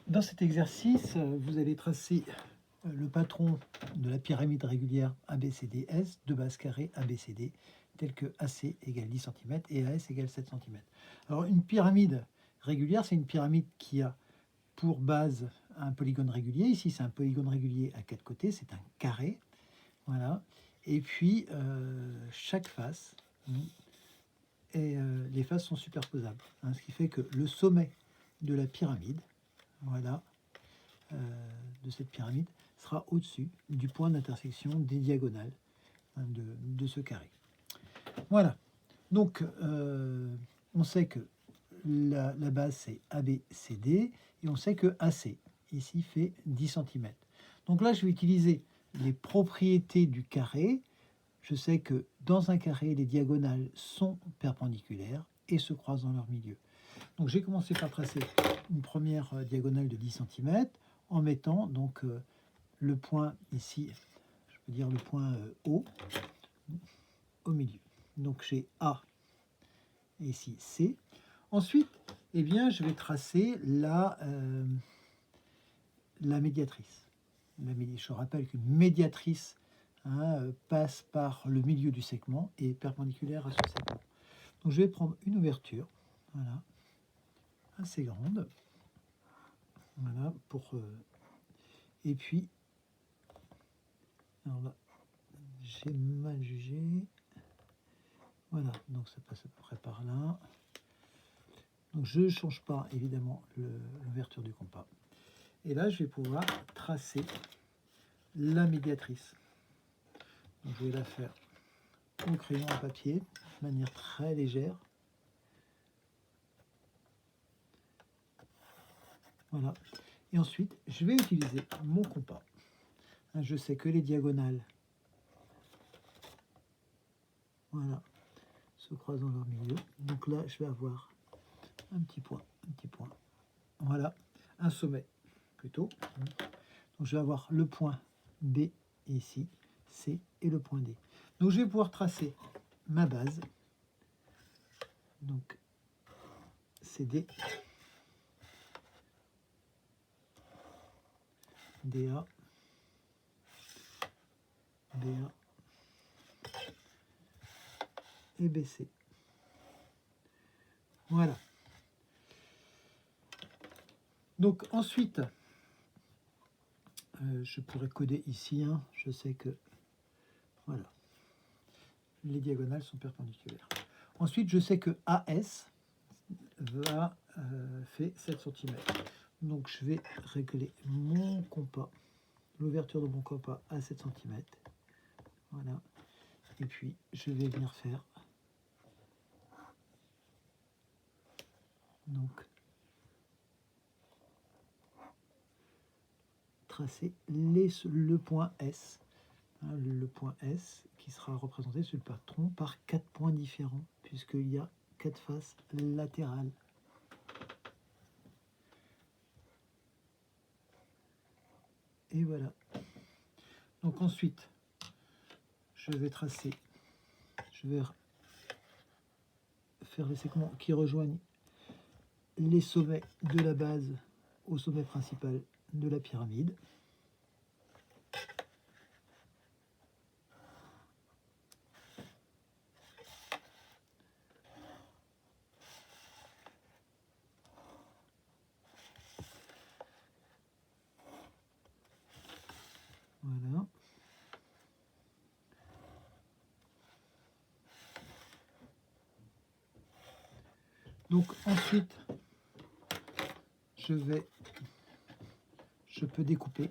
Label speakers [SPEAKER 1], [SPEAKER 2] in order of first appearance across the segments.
[SPEAKER 1] Dans cet exercice, vous allez tracer le patron de la pyramide régulière ABCDS de base carrée ABCD, tel que AC égale 10 cm et AS égale 7 cm. Alors une pyramide régulière, c'est une pyramide qui a pour base un polygone régulier. Ici, c'est un polygone régulier à 4 côtés, c'est un carré. Voilà. Et puis, chaque face, et les faces sont superposables. Ce qui fait que le sommet de la pyramide, voilà, de cette pyramide, sera au-dessus du point d'intersection des diagonales de ce carré. Voilà. Donc, on sait que la base, c'est ABCD, et on sait que AC, ici, fait 10 cm. Donc là, je vais utiliser les propriétés du carré. Je sais que dans un carré, les diagonales sont perpendiculaires et se croisent dans leur milieu. Donc j'ai commencé par tracer une première diagonale de 10 cm en mettant donc le point ici, je peux dire le point O, au milieu. Donc j'ai A et ici C. Ensuite, eh bien, je vais tracer la médiatrice. Je rappelle qu'une médiatrice passe par le milieu du segment et est perpendiculaire à ce segment. Donc je vais prendre une ouverture, voilà, assez grande, voilà, pour et puis alors là j'ai mal jugé, voilà, donc ça passe à peu près par là. Donc je ne change pas évidemment l'ouverture du compas, et là je vais pouvoir tracer la médiatrice. Donc je vais la faire au crayon à papier de manière très légère. Voilà. Et ensuite, je vais utiliser mon compas. Je sais que les diagonales, voilà, se croisent dans leur milieu. Donc là, je vais avoir un petit point. Voilà, un sommet plutôt. Donc je vais avoir le point B ici, C et le point D. Donc je vais pouvoir tracer ma base. Donc CD, DA, BA et BC. Voilà. Donc ensuite, je pourrais coder ici. Je sais que voilà, les diagonales sont perpendiculaires. Ensuite, je sais que AS fait 7 cm. Donc je vais régler mon compas, l'ouverture de mon compas à 7 cm. Voilà. Et puis je vais venir faire donc tracer le point S. Le point S qui sera représenté sur le patron par 4 points différents, puisqu'il y a 4 faces latérales. Et voilà. Donc ensuite, je vais tracer, je vais faire les segments qui rejoignent les sommets de la base au sommet principal de la pyramide. Voilà. Donc ensuite, je peux découper.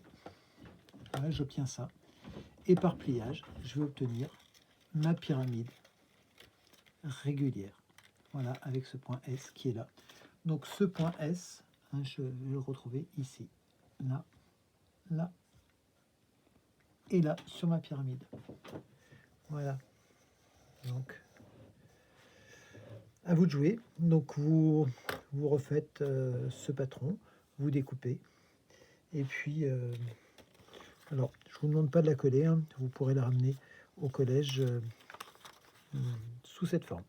[SPEAKER 1] Voilà, j'obtiens ça. Et par pliage, je vais obtenir ma pyramide régulière. Voilà, avec ce point S qui est là. Donc ce point S, je vais le retrouver ici, là, là, et là, sur ma pyramide. Voilà. Donc, à vous de jouer. Donc vous refaites ce patron, vous découpez. Et puis, alors, je ne vous demande pas de la coller, vous pourrez la ramener au collège sous cette forme.